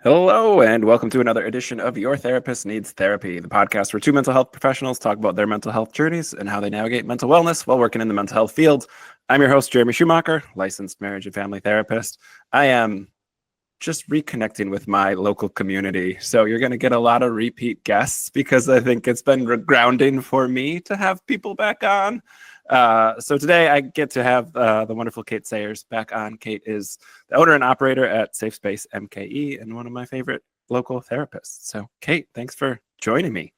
Hello, and welcome to another edition of Your Therapist Needs Therapy, the podcast where two mental health professionals talk about their mental health journeys and how they navigate mental wellness while working in the mental health field. I'm your host, Jeremy Schumacher, licensed marriage and family therapist. I am just reconnecting with my local community. So you're going to get a lot of repeat guests because I think it's been grounding for me to have people back on. So today I get to have the wonderful Kate Sayers back on. Kate is the owner and operator at Safe Space MKE and one of my favorite local therapists. So Kate, thanks for joining me.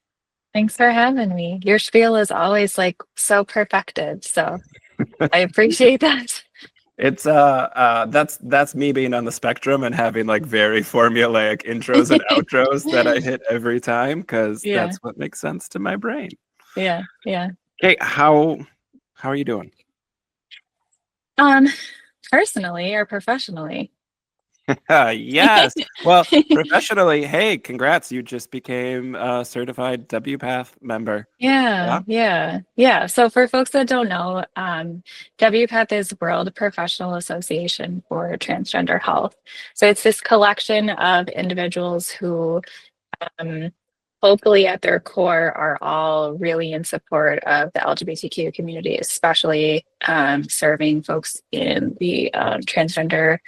Thanks for having me. Your spiel is always like so perfected. So I appreciate that. It's that's me being on the spectrum and having like very formulaic intros and outros that I hit every time because Yeah. that's what makes sense to my brain. Yeah. Kate, how are you doing? Personally or professionally? Yes. Well, professionally, hey, congrats. You just became a certified WPATH member. Yeah. So for folks that don't know, WPATH is World Professional Association for Transgender Health. So it's this collection of individuals who hopefully at their core are all really in support of the LGBTQ community, especially serving folks in the transgender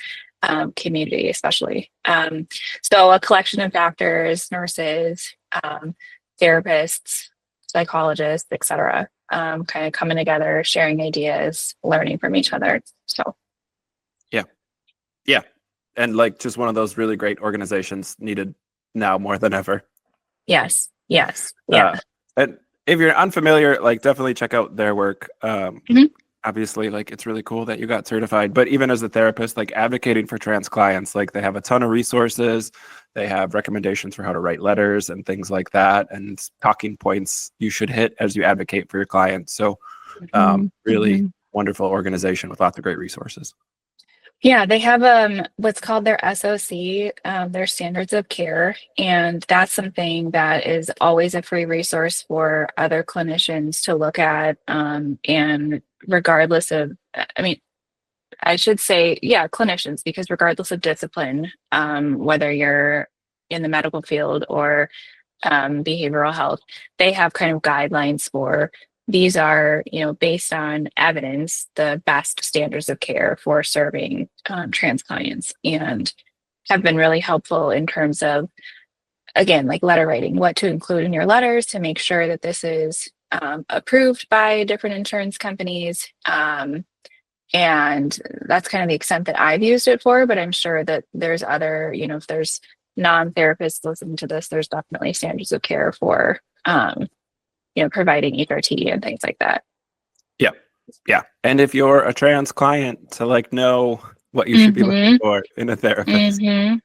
community, especially. So a collection of doctors, nurses, therapists, psychologists, etc., kind of coming together, sharing ideas, learning from each other. So Yeah. And like just one of those really great organizations needed now more than ever. yes. Yeah. And if you're unfamiliar, like definitely check out their work. Mhm. Obviously, like it's really cool that you got certified, but even as a therapist, like advocating for trans clients, like they have a ton of resources. They have recommendations for how to write letters and things like that, and talking points you should hit as you advocate for your clients. So really wonderful organization with lots of great resources. Yeah, they have what's called their SOC, their standards of care, and that's something that is always a free resource for other clinicians to look at. And regardless of, I mean, I should say, yeah, clinicians, because regardless of discipline, whether you're in the medical field or behavioral health, they have kind of guidelines for these are, based on evidence, the best standards of care for serving trans clients and have been really helpful in terms of, again, like letter writing, what to include in your letters to make sure that this is approved by different insurance companies. And that's kind of the extent that I've used it for, but I'm sure that there's other, if there's non-therapists listening to this, there's definitely standards of care for, providing HRT and things like that. Yeah. And if you're a trans client, to like know what you should be looking for in a therapist. Yeah.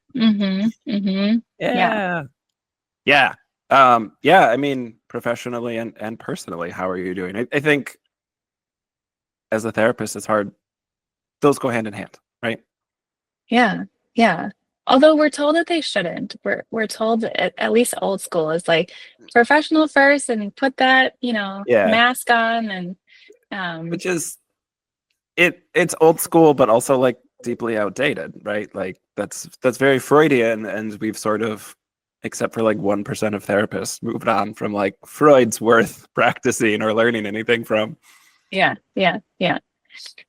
Yeah. I mean, professionally and personally, how are you doing? I think as a therapist, it's hard. Those go hand in hand, right? Yeah. Although we're told that they shouldn't. We're told at least old school is like professional first and put that, mask on and Which is it's old school, but also like deeply outdated, right? Like that's very Freudian, and we've sort of, except for like 1% of therapists, moved on from like Freud's worth practicing or learning anything from. Yeah.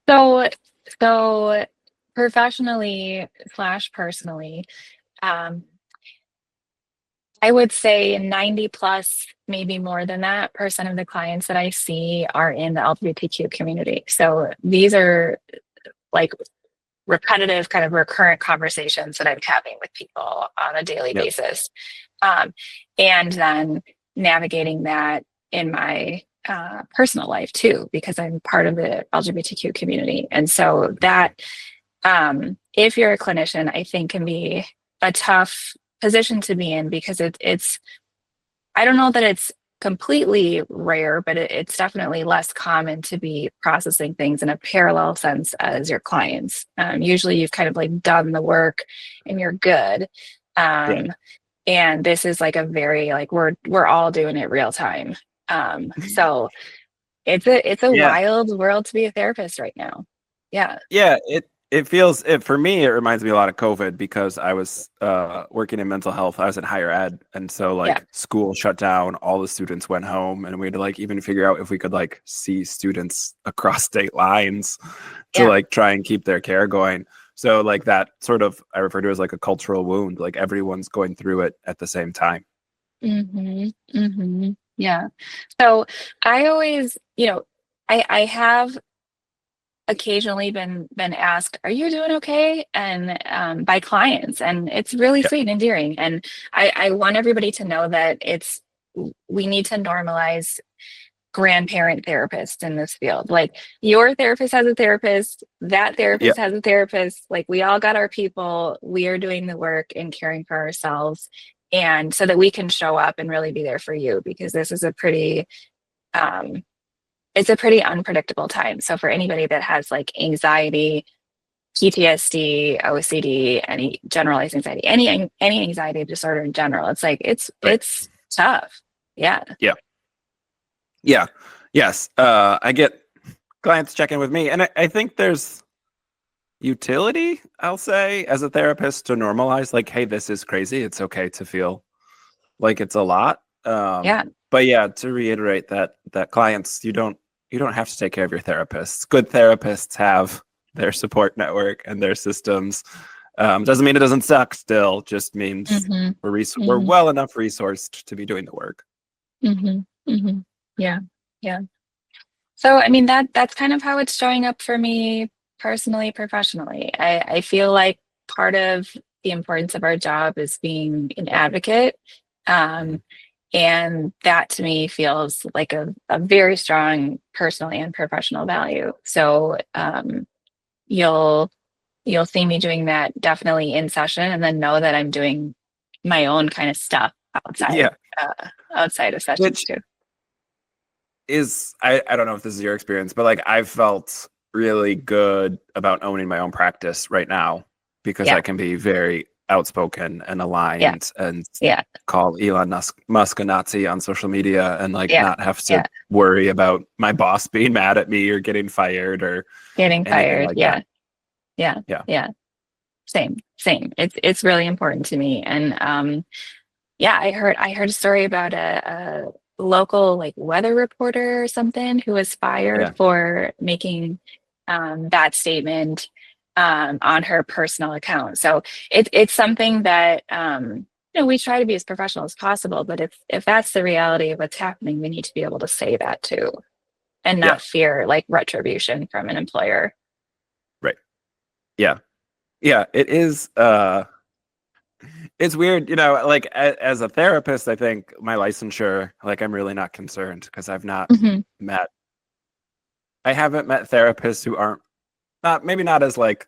So professionally / personally, I would say 90 plus, maybe more than that, percent of the clients that I see are in the LGBTQ community. So these are like repetitive, kind of recurrent conversations that I'm having with people on a daily basis. And then navigating that in my personal life too, because I'm part of the LGBTQ community. And so that, if you're a clinician, I think can be a tough position to be in because it's I don't know that it's completely rare, but it's definitely less common to be processing things in a parallel sense as your clients. Usually you've kind of like done the work and you're good. And this is like a very like we're all doing it real time. So it's a wild world to be a therapist right now. Yeah. Yeah, it for me, it reminds me a lot of COVID because I was working in mental health. I was in higher ed, and so Yeah. like school shut down, all the students went home, and we had to like even figure out if we could like see students across state lines to Yeah. like try and keep their care going. So like that sort of I refer to as like a cultural wound, like everyone's going through it at the same time. Yeah. So I always, I have occasionally been asked, "Are you doing okay?" and by clients, and it's really Yeah. sweet and endearing. And I want everybody to know that we need to normalize grandparent therapists in this field. Like your therapist has a therapist, that Yeah. therapist has a therapist. Like we all got our people. We are doing the work and caring for ourselves, and so that we can show up and really be there for you, because this is a pretty um, it's a pretty unpredictable time. So for anybody that has like anxiety, PTSD, OCD, any generalized anxiety, any anxiety disorder in general, it's like Right. it's tough. Yeah. Yeah. Yeah. Yes. I get clients check in with me, and I think there's utility, I'll say, as a therapist to normalize like, hey, this is crazy. It's okay to feel like it's a lot. Yeah. But yeah, to reiterate that clients, you don't have to take care of your therapists. Good therapists have their support network and their systems. Doesn't mean it doesn't suck still, just means hmm we're hmm well enough resourced to be doing the work. hmm hmm Yeah. Yeah. So I mean that's kind of how it's showing up for me personally, professionally. I feel like part of the importance of our job is being an advocate. Mhm. Um, and that to me feels like a very strong personal and professional value. So you'll you'll see me doing that definitely in session, and then know that I'm doing my own kind of stuff Yeah. outside of sessions Which too. is I don't know if this is your experience, but like I've felt really good about owning my own practice right now because Yeah. I can be very outspoken and Yeah. aligned and Yeah. call Musk a Nazi on social media and like Yeah. not have to Yeah. worry about my boss being mad at me or getting fired or Getting anything fired. like that. Yeah. Yeah. Yeah. Yeah. Same. It's really important to me. And yeah, I heard a story about a local like weather reporter or something who was fired Yeah. for making that statement on her personal account. So it's something that we try to be as professional as possible, but if that's the reality of what's happening, we need to be able to say that too, and Yeah. not fear like retribution from an employer. Right. Yeah. Yeah. It is it's weird, like as a therapist, I think my licensure, like I'm really not concerned because hmm met I haven't met therapists who aren't not maybe not as like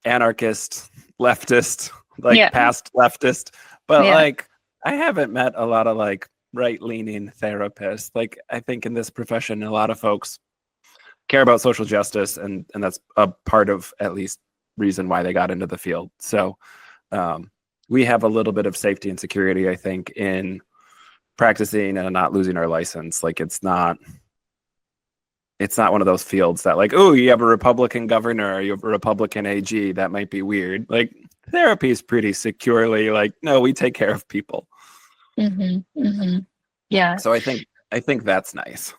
anarchist, leftist, like Yeah. past leftist, but Yeah. like I haven't met a lot of like right-leaning therapists. Like I think in this profession, a lot of folks care about social justice, and that's a part of at least reason why they got into the field. So um, we have a little bit of safety and security, I think, in practicing and not losing our license. Like it's not one of those fields that like, oh, you have a Republican governor or you have a Republican AG. That might be weird. Like therapy is pretty securely like, no, we take care of people. hmm Yeah. So I think that's nice.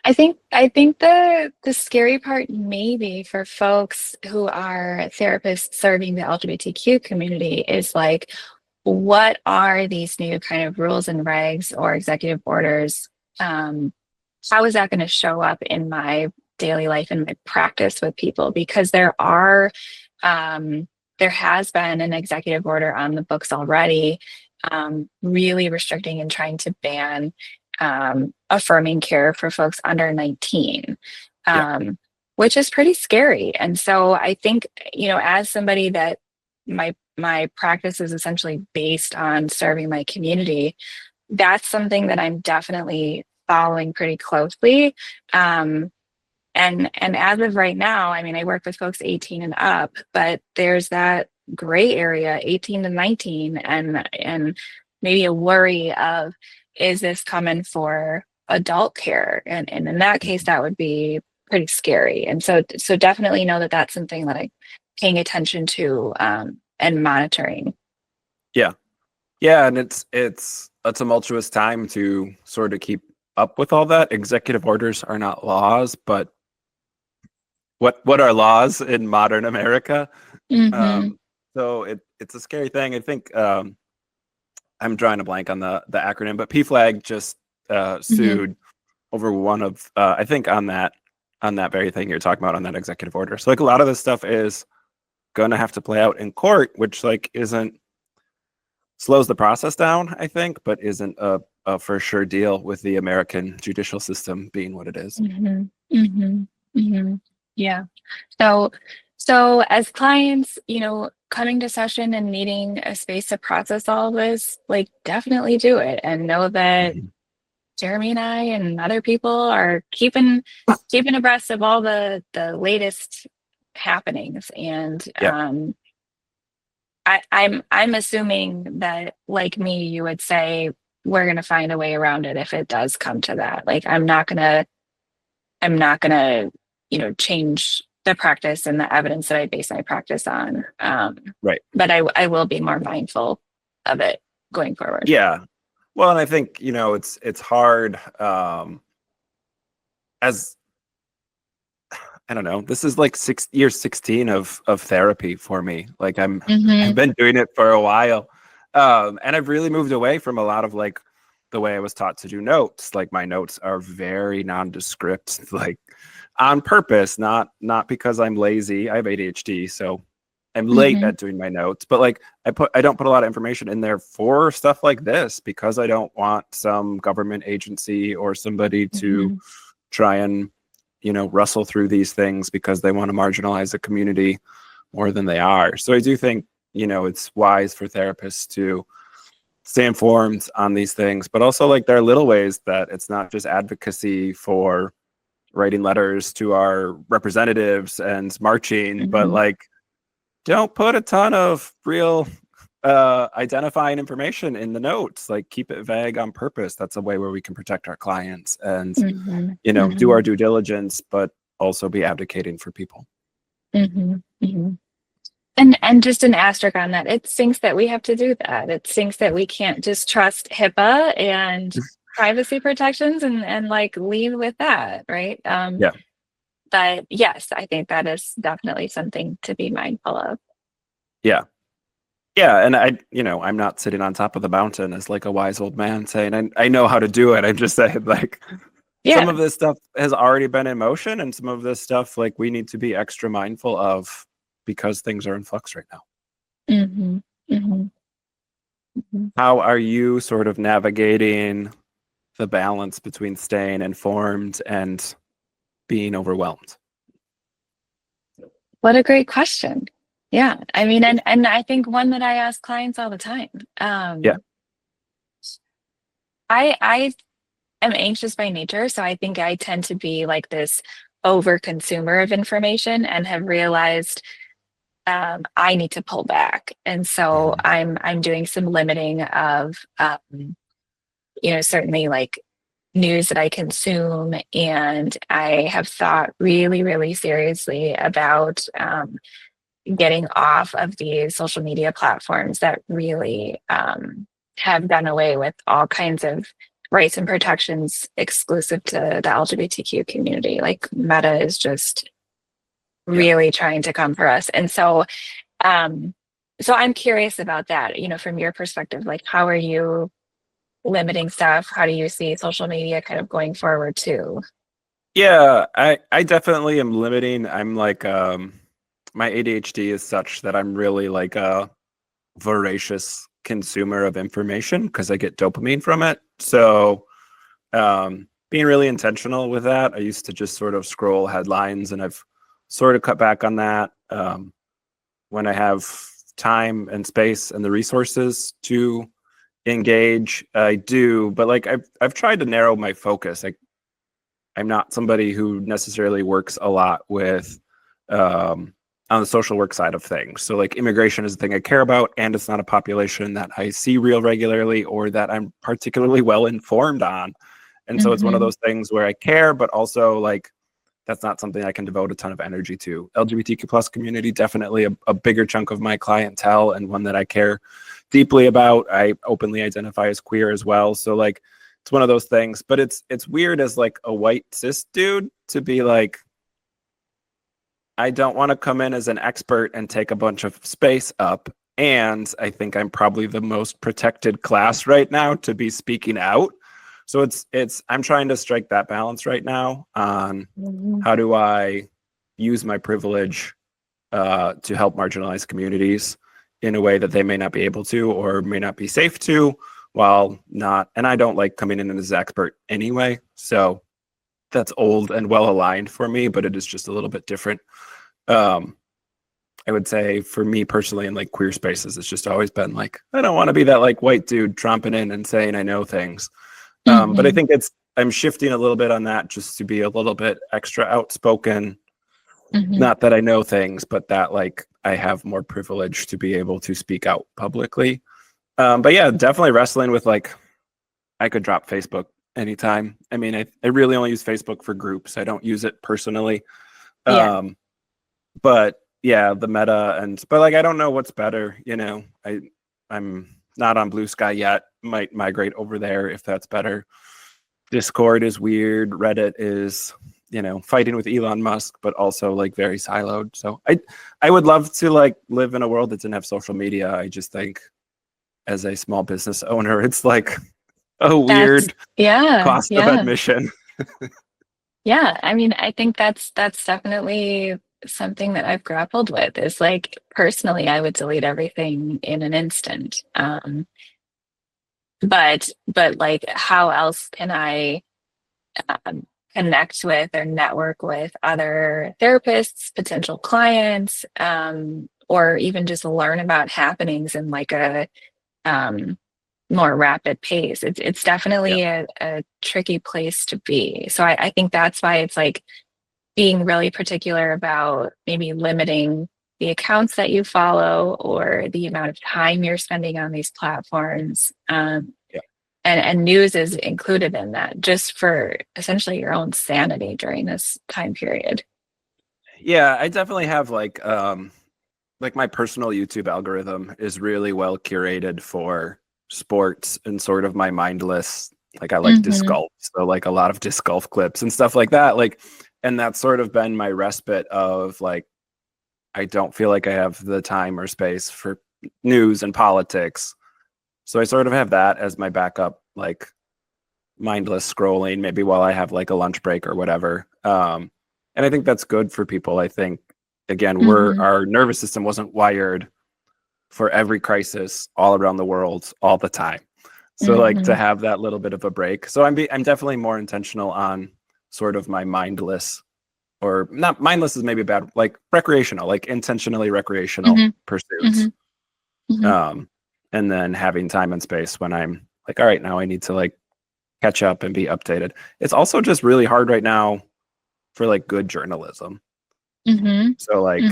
I think the scary part maybe for folks who are therapists serving the LGBTQ community is like, what are these new kind of rules and regs or executive orders? Um, how is that going to show up in my daily life and my practice with people? Because um, there has been an executive order on the books already, really restricting and trying to ban affirming care for folks under 19, Yeah. which is pretty scary. And so I think, as somebody that my practice is essentially based on serving my community, that's something that I'm definitely following pretty closely. Um, and as of right now, I mean, I work with folks 18 and up, but there's that gray area, 18 to 19, and maybe a worry of, is this coming for adult care? And in that case, that would be pretty scary. And so definitely know that that's something that I'm paying attention to and monitoring. Yeah. Yeah. And it's a tumultuous time to sort of keep up with all that. Executive orders are not laws, but what are laws in modern America? Mm-hmm. So it's a scary thing. I think I'm drawing a blank on the acronym, but PFLAG just Mm-hmm. sued over one of I think on that very thing you're talking about, on that executive order. So like a lot of this stuff is gonna have to play out in court, which like isn't slows the process down, I think, but isn't a for sure deal with the American judicial system being what it is. Mm-hmm. Mm-hmm. Mm-hmm. Yeah. So as clients, coming to session and needing a space to process all of this, like definitely do it and know that Mhm. Jeremy and I and other people are keeping abreast of all the latest happenings. And Yeah. I'm assuming that, like me, you would say we're gonna find a way around it if it does come to that. Like I'm not gonna change the practice and the evidence that I base my practice on. Right. But I will be more mindful of it going forward. Yeah. Well, and I think, it's hard as I don't know. This is like year 16 of therapy for me. Like I've Mm-hmm. been doing it for a while. And I've really moved away from a lot of like the way I was taught to do notes. Like my notes are very nondescript, like on purpose, not because I'm lazy. I have ADHD, so I'm late Mm-hmm. at doing my notes, but like I don't put a lot of information in there for stuff like this because I don't want some government agency or somebody to Mm-hmm. try and rustle through these things because they want to marginalize a community more than they are. So I do think it's wise for therapists to stay informed on these things, but also like there are little ways that it's not just advocacy for writing letters to our representatives and marching, but Mm-hmm. like don't put a ton of real identifying information in the notes. Like keep it vague on purpose. That's a way where we can protect our clients and Mm-hmm. do Mm-hmm. our due diligence, but also be advocating for people. Mm-hmm. Mm-hmm. And just an asterisk on that, it stinks that we have to do that. It stinks that we can't just trust HIPAA and privacy protections and like lead with that, right? Yeah. But yes, I think that is definitely something to be mindful of. Yeah. Yeah. And I'm not sitting on top of the mountain as like a wise old man saying, I know how to do it. I'm just saying like some Yeah. of this stuff has already been in motion, and some of this stuff like we need to be extra mindful of because things are in flux right now. Mm-hmm. Mm-hmm. Mm-hmm. How are you sort of navigating the balance between staying informed and being overwhelmed? What a great question. Yeah. I mean, and I think one that I ask clients all the time. Yeah. I am anxious by nature, so I think I tend to be like this over consumer of information and have realized I need to pull back. And so Mhm. I'm doing some limiting of certainly like news that I consume, and I have thought really, really seriously about getting off of these social media platforms that really have done away with all kinds of rights and protections exclusive to the LGBTQ community. Like Meta is just Yeah. really trying to come for us. And um, so I'm curious about that, from your perspective, like how are you limiting stuff? How do you see social media kind of going forward too? Yeah, I definitely am limiting. I'm like my ADHD is such that I'm really like a voracious consumer of information because I get dopamine from it. So being really intentional with that. I used to just sort of scroll headlines, and I've sort of cut back on that. When I have time and space and the resources to engage, I do. But like I've tried to narrow my focus. Like I'm not somebody who necessarily works a lot with on the social work side of things. So like immigration is a thing I care about, and it's not a population that I see real regularly or that I'm particularly well informed on. And so it's one of Mm-hmm. those things where I care, but also like that's not something I can devote a ton of energy to. LGBTQ plus community, definitely a bigger chunk of my clientele and one that I care deeply about. I openly identify as queer as well. So like, it's one of those things, but it's weird as like a white cis dude to be like, I don't want to come in as an expert and take a bunch of space up. And I think I'm probably the most protected class right now to be speaking out. So I'm trying to strike that balance right now on how do I use my privilege to help marginalized communities in a way that they may not be able to or may not be safe to, while not. And I don't like coming in as an expert anyway. So that's old and well aligned for me, but it is just a little bit different. I would say for me personally in like queer spaces, it's just always been like, I don't want to be that like white dude tromping in and saying I know things. But I think I'm shifting a little bit on that just to be a little bit extra outspoken. Not that I know things, but that like I have more privilege to be able to speak out publicly. But yeah, definitely wrestling with like, I could drop Facebook anytime. I mean, I really only use Facebook for groups. I don't use it personally. But yeah, the meta but like, I don't know what's better, you know, I'm not on Blue Sky yet, might migrate over there if that's better. Discord is weird. Reddit is, you know, fighting with Elon Musk, but also like very siloed. So I would love to like live in a world that didn't have social media. I just think as a small business owner, it's like a weird cost of admission. Yeah, I mean, I think that's definitely something that I've grappled with is like personally, I would delete everything in an instant. But like, how else can I connect with or network with other therapists, potential clients, or even just learn about happenings in like a more rapid pace? It's definitely a tricky place to be. So I think that's why it's like being really particular about maybe limiting the accounts that you follow or the amount of time you're spending on these platforms. And news is included in that just for essentially your own sanity during this time period. Yeah, I definitely have like my personal YouTube algorithm is really well curated for sports and sort of my mindless, like I like disc golf. So like a lot of disc golf clips and stuff like that. Like, and that's sort of been my respite of like, I don't feel like I have the time or space for news and politics. So I sort of have that as my backup, like mindless scrolling, maybe while I have like a lunch break or whatever. And I think that's good for people. I think, again, our nervous system wasn't wired for every crisis all around the world all the time. So like to have that little bit of a break. So I'm definitely more intentional on sort of my mindless, or not mindless is maybe bad, like recreational, like intentionally recreational pursuits. And then having time and space when I'm like, all right, now I need to like catch up and be updated. It's also just really hard right now for like good journalism. So like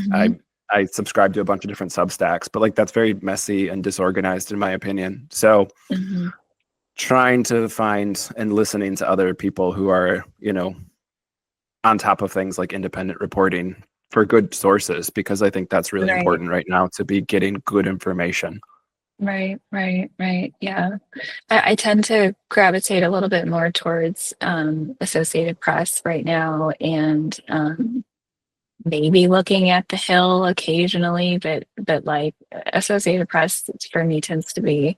I subscribe to a bunch of different Substacks, but like that's very messy and disorganized in my opinion. So trying to find and listening to other people who are, you know, on top of things like independent reporting for good sources, because I think that's really important right now to be getting good information. Right. Yeah. I tend to gravitate a little bit more towards Associated Press right now, and maybe looking at The Hill occasionally, but like Associated Press for me tends to be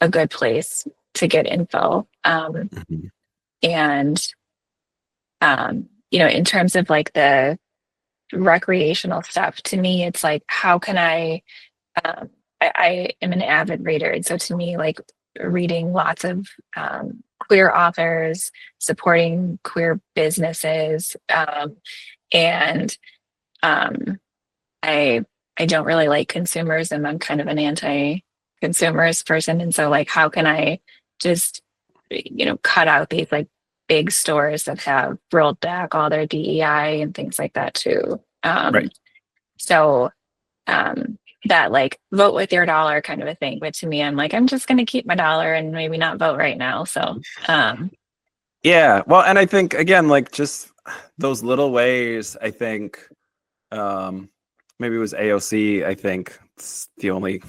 a good place to get info. And you know, in terms of like the recreational stuff, to me, it's like, how can I am an avid reader. And so to me, like reading lots of queer authors, supporting queer businesses, and I don't really like consumerism. I'm kind of an anti-consumerist person. And so like, how can I just, you know, cut out these like big stores that have rolled back all their DEI and things like that too. So that like vote with your dollar kind of a thing. But to me, I'm like, I'm just going to keep my dollar and maybe not vote right now. So yeah, well, and I think again, like just those little ways, I think, maybe it was AOC, I think it's the only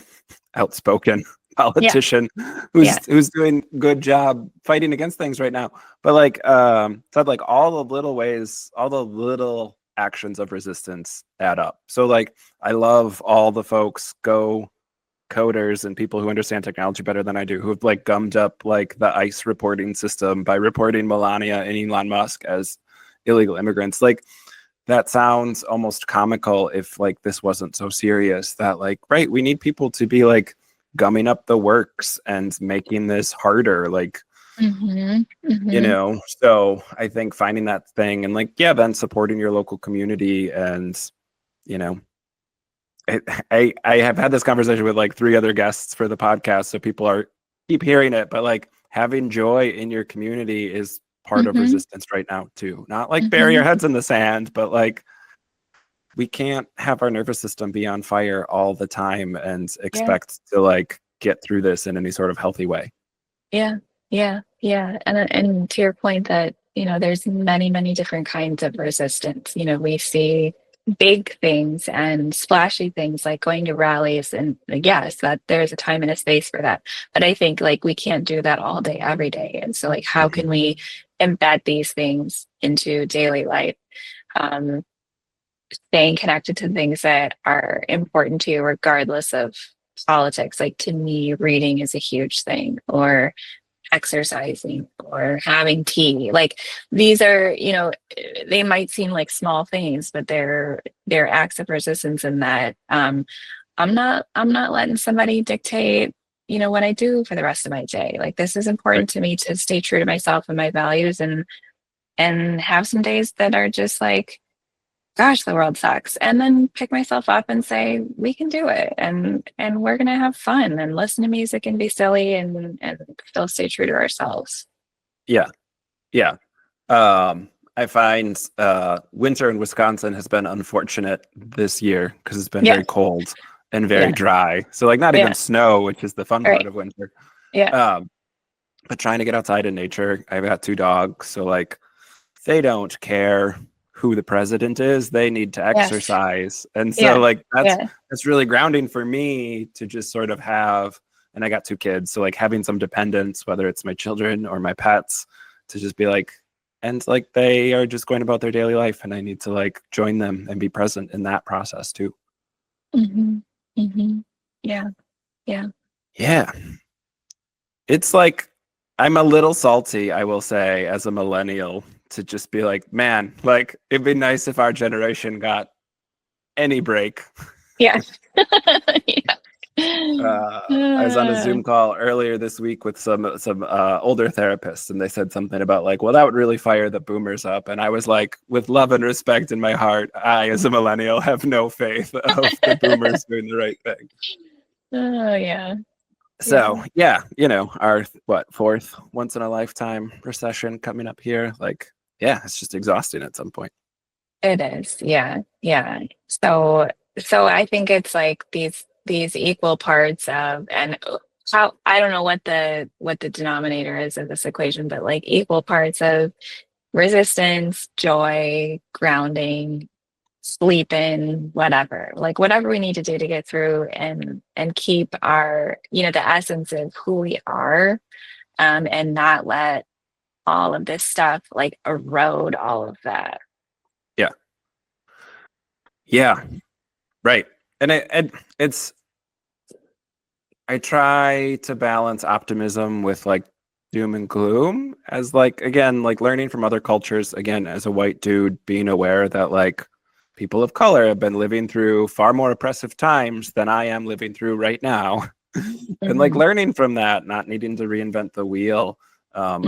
outspoken politician Yeah. who's doing good job fighting against things right now. But like said, like all the little ways, all the little actions of resistance add up. So like I love all the folks, go coders and people who understand technology better than I do, who have like gummed up like the ICE reporting system by reporting Melania and Elon Musk as illegal immigrants. Like that sounds almost comical if like this wasn't so serious, that like, right, we need people to be like gumming up the works and making this harder, like, you know. So I think finding that thing and like, yeah, then supporting your local community. And you know, I have had this conversation with like 3 other guests for the podcast, so people are keep hearing it, but like having joy in your community is part of resistance right now too. Not like bury your heads in the sand, but like we can't have our nervous system be on fire all the time and expect to like get through this in any sort of healthy way. Yeah. And to your point that, you know, there's many different kinds of resistance. You know, we see big things and splashy things like going to rallies, and yes, that there's a time and a space for that. But I think like we can't do that all day, every day. And so like, how can we embed these things into daily life? Staying connected to things that are important to you, regardless of politics. Like to me, reading is a huge thing, or exercising, or having tea. Like these are, you know, they might seem like small things, but they're acts of resistance in that I'm not letting somebody dictate, you know, what I do for the rest of my day. Like this is important to me to stay true to myself and my values, and have some days that are just like, gosh, the world sucks, and then pick myself up and say we can do it, and we're gonna have fun and listen to music and be silly, and still stay true to ourselves. Yeah I find winter in Wisconsin has been unfortunate this year because it's been very cold and very dry, so like not even snow, which is the fun part of winter. But trying to get outside in nature. I've got 2 dogs, so like they don't care who the president is, they need to exercise. And so like that's really grounding for me to just sort of have, and I got 2 kids, so like having some dependence, whether it's my children or my pets, to just be like, and like they are just going about their daily life, and I need to like join them and be present in that process too. Yeah It's like I'm a little salty, I will say, as a millennial, to just be like, man, like it'd be nice if our generation got any break. yeah I was on a Zoom call earlier this week with some older therapists, and they said something about like, well, that would really fire the boomers up. And I was like, with love and respect in my heart, I, as a millennial, have no faith of the boomers doing the right thing. Oh yeah. So yeah, you know, our 4th once in a lifetime recession coming up here. Like, yeah, it's just exhausting at some point. It is. Yeah. So I think it's like these equal parts of, and how, I don't know what the denominator is of this equation, but like equal parts of resistance, joy, grounding, sleeping, whatever. Like whatever we need to do to get through and keep our, you know, the essence of who we are, and not let all of this stuff like erode all of that. Yeah, right. And it's I try to balance optimism with like doom and gloom, as like, again, like learning from other cultures, again, as a white dude, being aware that like people of color have been living through far more oppressive times than I am living through right now. And like learning from that, not needing to reinvent the wheel. I'm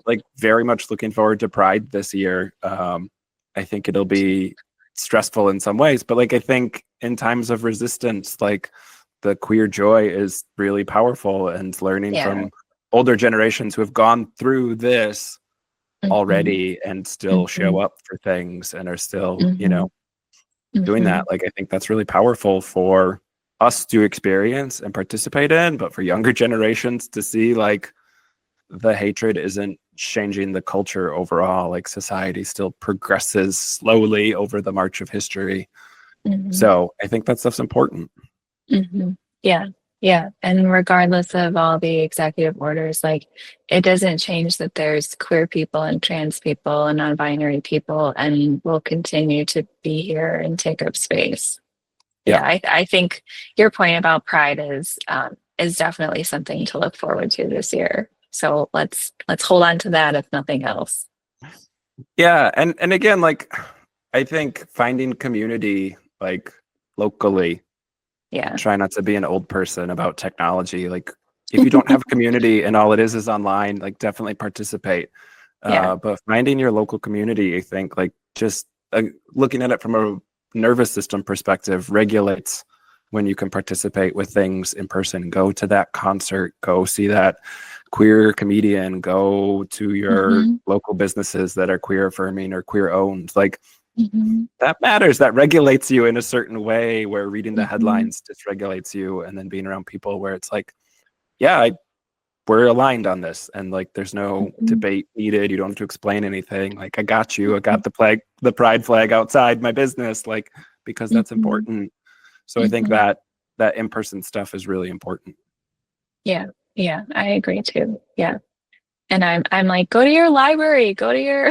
like very much looking forward to Pride this year. I think it'll be stressful in some ways, but like I think in times of resistance, like the queer joy is really powerful, and learning from older generations who have gone through this already and still show up for things and are still, you know, doing that. Like I think that's really powerful for us to experience and participate in, but for younger generations to see like the hatred isn't changing the culture overall. Like society still progresses slowly over the march of history. So I think that stuff's important. Yeah. Yeah. And regardless of all the executive orders, like it doesn't change that there's queer people and trans people and non-binary people, and will continue to be here and take up space. Yeah. I think your point about pride is definitely something to look forward to this year. So let's hold on to that, if nothing else. Yeah. And again, like I think finding community like locally. Yeah. Try not to be an old person about technology. Like if you don't have a community and all it is online, like definitely participate. Yeah. But finding your local community, I think like just looking at it from a nervous system perspective regulates when you can participate with things in person. Go to that concert, go see that queer comedian, go to your local businesses that are queer affirming or queer owned. Like that matters. That regulates you in a certain way, where reading the headlines dysregulates you, and then being around people where it's like, yeah, we're aligned on this, and like there's no debate needed. You don't have to explain anything. Like I got you. I got the pride flag outside my business, like because that's important. So I think that in-person stuff is really important. Yeah. Yeah. I agree too. Yeah. And I'm like, go to your library, go to your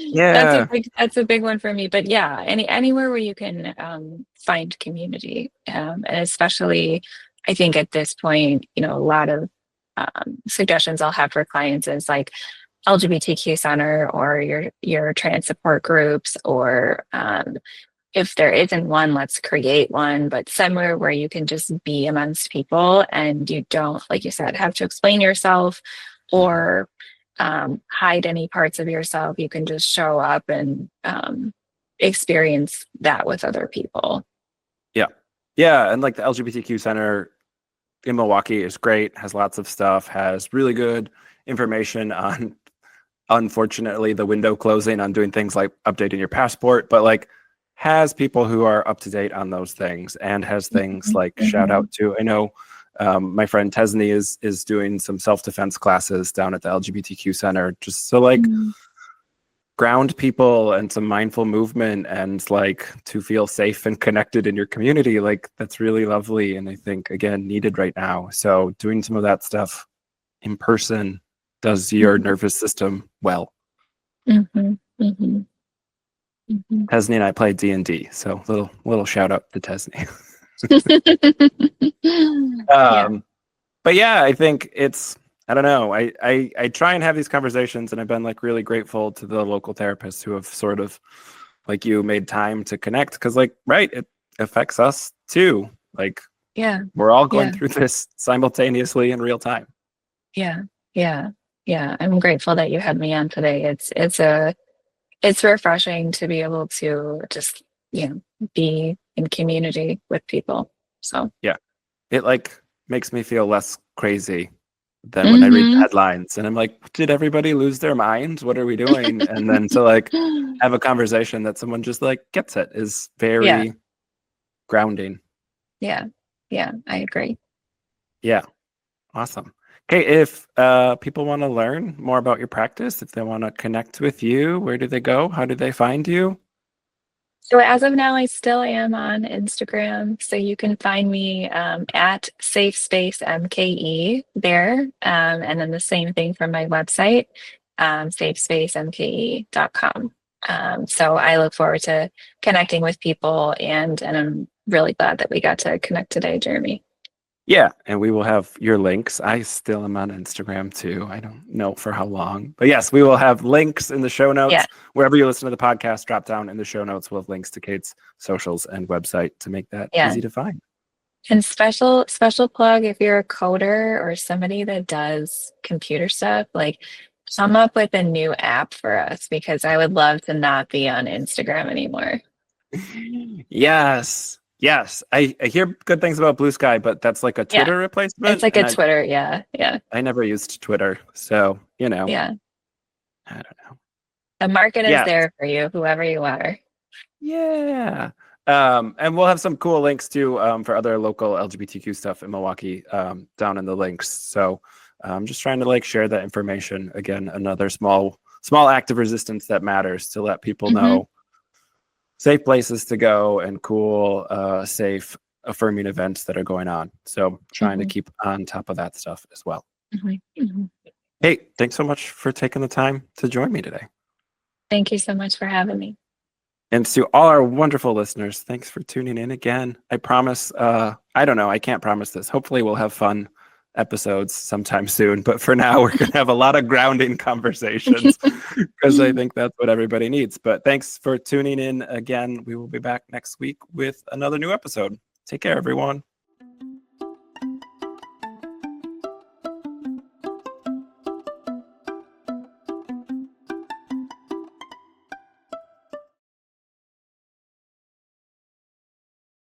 Yeah. that's a big one for me. But yeah, anywhere where you can find community. And especially I think at this point, you know, a lot of suggestions I'll have for clients is like LGBTQ center or your trans support groups, or if there isn't one, let's create one, but somewhere where you can just be amongst people and you don't, like you said, have to explain yourself or hide any parts of yourself. You can just show up and experience that with other people. Yeah. Yeah. And like the LGBTQ Center in Milwaukee is great, has lots of stuff, has really good information on, unfortunately, the window closing on doing things like updating your passport, but like has people who are up to date on those things, and has things like shout out to, I know my friend Tesney is doing some self-defense classes down at the LGBTQ Center, just so like ground people and some mindful movement and like to feel safe and connected in your community. Like that's really lovely, and I think again needed right now. So doing some of that stuff in person does your nervous system well. Tesney and I play D&D, so little shout out to Tesney. But yeah, I think it's, I don't know. I try and have these conversations, and I've been like really grateful to the local therapists who have sort of like you made time to connect, because like it affects us too. Like we're all going through this simultaneously in real time. Yeah. I'm grateful that you had me on today. It's refreshing to be able to just, you know, be in community with people. So yeah, it like makes me feel less crazy than when I read the headlines and I'm like, did everybody lose their mind? What are we doing? And then to like have a conversation that someone just like gets it is very grounding. Yeah, I agree. Yeah, awesome. Okay, if people want to learn more about your practice, if they want to connect with you, where do they go? How do they find you? So as of now, I still am on Instagram. So you can find me at Safe Space MKE there. And then the same thing from my website, safespacemke.com. So I look forward to connecting with people, and I'm really glad that we got to connect today, Jeremy. Yeah, and we will have your links. I still am on Instagram too. I don't know for how long, but yes, we will have links in the show notes. Yeah. Wherever you listen to the podcast, drop down in the show notes. We'll have links to Kate's socials and website to make that easy to find. And special plug, if you're a coder or somebody that does computer stuff, like come up with a new app for us, because I would love to not be on Instagram anymore. Yes. I hear good things about Blue Sky, but that's like a Twitter replacement. It's like a Twitter. Yeah. I never used Twitter, so I don't know. The market is there for you, whoever you are. Yeah. And we'll have some cool links too for other local LGBTQ stuff in Milwaukee down in the links. So I'm just trying to like share that information. Again, another small act of resistance that matters, to let people know safe places to go and cool, safe, affirming events that are going on. So trying to keep on top of that stuff as well. Hey, thanks so much for taking the time to join me today. Thank you so much for having me. And to all our wonderful listeners, thanks for tuning in again. I promise, I don't know, I can't promise this. Hopefully we'll have fun episodes sometime soon. But for now, we're going to have a lot of grounding conversations because I think that's what everybody needs. But thanks for tuning in again. We will be back next week with another new episode. Take care, everyone.